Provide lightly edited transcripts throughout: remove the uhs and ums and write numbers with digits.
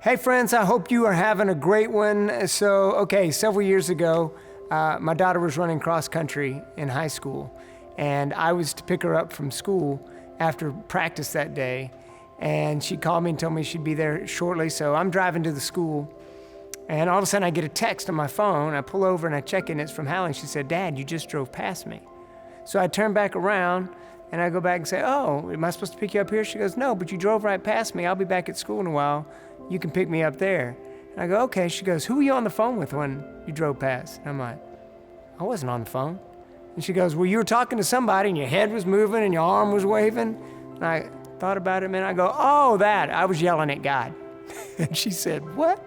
Hey friends, I hope you are having a great one. Several years ago, my daughter was running cross country in high school, and I was to pick her up from school after practice that day, and she called me and told me she'd be there shortly, so I'm driving to the school, and all of a sudden I get a text on my phone. I pull over and I check in, it's from Hallie, and she said, "Dad, you just drove past me." So I turn back around and I go back and say, "Oh, am I supposed to pick you up here?" She goes, "No, but you drove right past me. I'll be back at school in a while. You can pick me up there." And I go, "Okay." She goes, "Who were you on the phone with when you drove past?" And I'm like, "I wasn't on the phone." And she goes, "Well, you were talking to somebody and your head was moving and your arm was waving." And I thought about it a minute. I go, "Oh, that. I was yelling at God." And she said, "What?"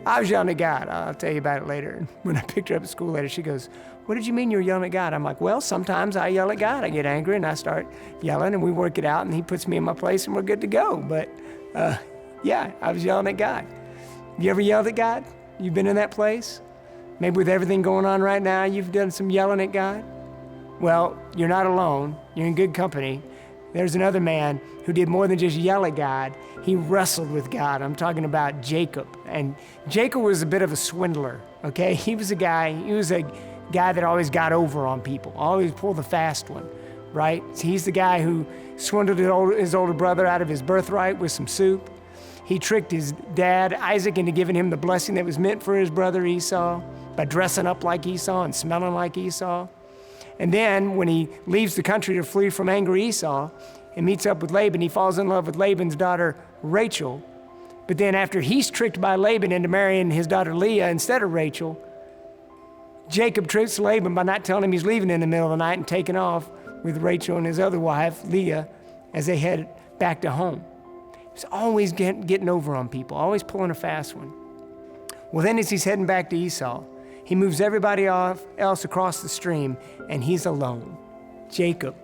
"I was yelling at God. I'll tell you about it later." And when I picked her up at school later, she goes, "What did you mean you were yelling at God?" I'm like, "Well, sometimes I yell at God. I get angry and I start yelling and we work it out and he puts me in my place and we're good to go." But yeah, I was yelling at God. You ever yelled at God? You've been in that place? Maybe with everything going on right now, you've done some yelling at God? Well, you're not alone. You're in good company. There's another man who did more than just yell at God. He wrestled with God. I'm talking about Jacob. And Jacob was a bit of a swindler, okay? He was a guy that always got over on people, always pulled the fast one, right? So he's the guy who swindled his older brother out of his birthright with some soup. He tricked his dad, Isaac, into giving him the blessing that was meant for his brother Esau by dressing up like Esau and smelling like Esau. And then when he leaves the country to flee from angry Esau and meets up with Laban, he falls in love with Laban's daughter, Rachel. But then after he's tricked by Laban into marrying his daughter Leah instead of Rachel, Jacob tricks Laban by not telling him he's leaving in the middle of the night and taking off with Rachel and his other wife, Leah, as they head back to home. He's always getting over on people, always pulling a fast one. Well, then as he's heading back to Esau, he moves everybody else across the stream, and he's alone. Jacob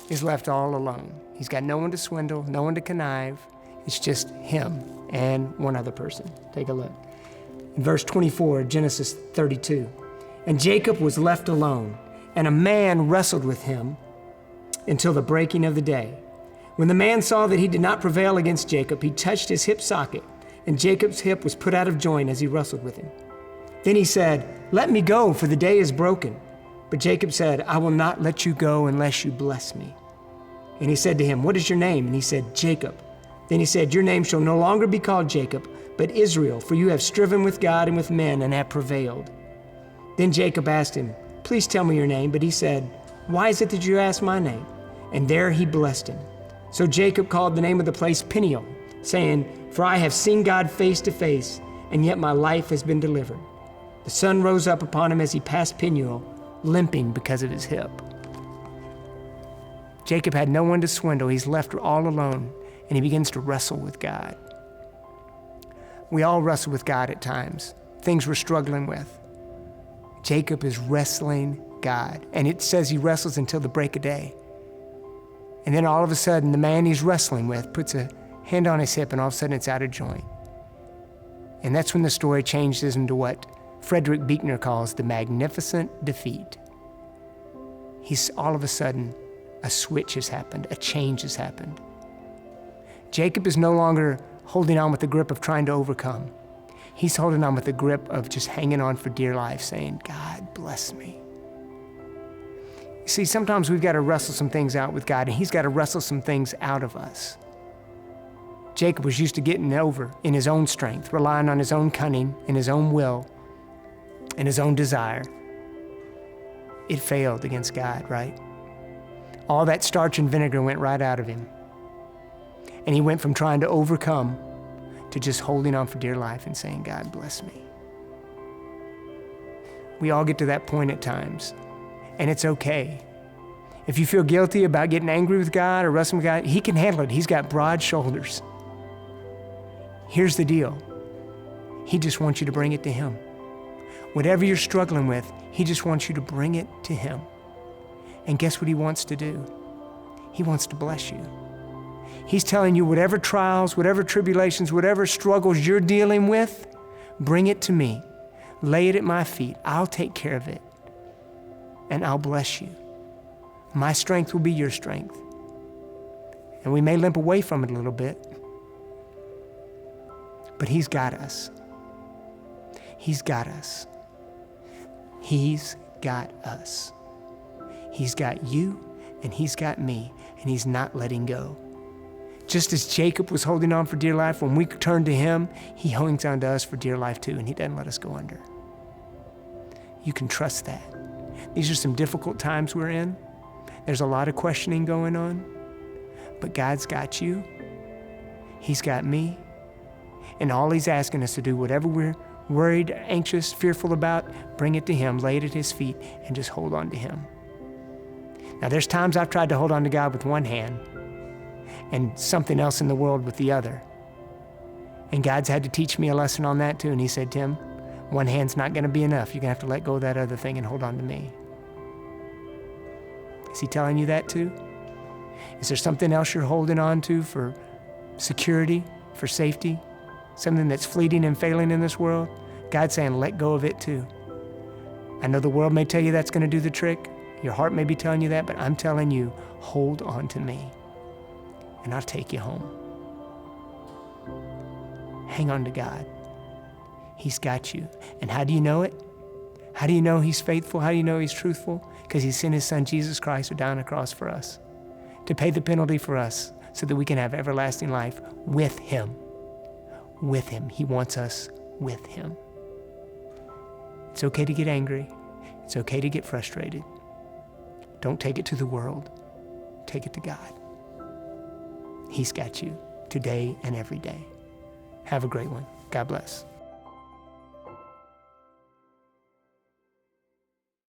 is left all alone. He's got no one to swindle, no one to connive. It's just him and one other person. Take a look. In verse 24, Genesis 32. "And Jacob was left alone, and a man wrestled with him until the breaking of the day. When the man saw that he did not prevail against Jacob, he touched his hip socket, and Jacob's hip was put out of joint as he wrestled with him. Then he said, 'Let me go, for the day is broken.' But Jacob said, 'I will not let you go unless you bless me.' And he said to him, 'What is your name?' And he said, 'Jacob.' Then he said, 'Your name shall no longer be called Jacob, but Israel, for you have striven with God and with men and have prevailed.' Then Jacob asked him, 'Please tell me your name.' But he said, 'Why is it that you ask my name?' And there he blessed him. So Jacob called the name of the place Peniel, saying, 'For I have seen God face to face, and yet my life has been delivered.' The sun rose up upon him as he passed Peniel, limping because of his hip." Jacob had no one to swindle. He's left all alone, and he begins to wrestle with God. We all wrestle with God at times, things we're struggling with. Jacob is wrestling God, and it says he wrestles until the break of day. And then all of a sudden, the man he's wrestling with puts a hand on his hip, and all of a sudden it's out of joint. And that's when the story changes into what Frederick Buechner calls the magnificent defeat. All of a sudden, a switch has happened, a change has happened. Jacob is no longer holding on with the grip of trying to overcome. He's holding on with the grip of just hanging on for dear life, saying, "God bless me." See, sometimes we've got to wrestle some things out with God, and he's got to wrestle some things out of us. Jacob was used to getting over in his own strength, relying on his own cunning and his own will and his own desire. It failed against God, right? All that starch and vinegar went right out of him. And he went from trying to overcome to just holding on for dear life and saying, "God bless me." We all get to that point at times. And it's okay. If you feel guilty about getting angry with God or wrestling with God, he can handle it. He's got broad shoulders. Here's the deal. He just wants you to bring it to him. Whatever you're struggling with, he just wants you to bring it to him. And guess what he wants to do? He wants to bless you. He's telling you whatever trials, whatever tribulations, whatever struggles you're dealing with, bring it to me. Lay it at my feet. I'll take care of it. And I'll bless you. My strength will be your strength. And we may limp away from it a little bit, But he's got us. He's got us. He's got us. He's got you and he's got me, and he's not letting go. Just as Jacob was holding on for dear life, when we turn to him, he hangs on to us for dear life too, and he doesn't let us go under. You can trust that. These are some difficult times we're in. There's a lot of questioning going on, but God's got you. He's got me. And all he's asking us to do, whatever we're worried, anxious, fearful about, bring it to him, lay it at his feet, and just hold on to him. Now, there's times I've tried to hold on to God with one hand and something else in the world with the other. And God's had to teach me a lesson on that too. And he said, Tim, one hand's not going to be enough. You're going to have to let go of that other thing and hold on to me. Is he telling you that too? Is there something else you're holding on to for security, for safety? Something that's fleeting and failing in this world? God's saying, let go of it too. I know the world may tell you that's going to do the trick. Your heart may be telling you that, but I'm telling you, hold on to me, and I'll take you home. Hang on to God. He's got you. And how do you know it? How do you know he's faithful? How do you know he's truthful? Because he sent his son, Jesus Christ, to die on the cross for us, to pay the penalty for us so that we can have everlasting life with him. With him. He wants us with him. It's okay to get angry. It's okay to get frustrated. Don't take it to the world. Take it to God. He's got you today and every day. Have a great one. God bless.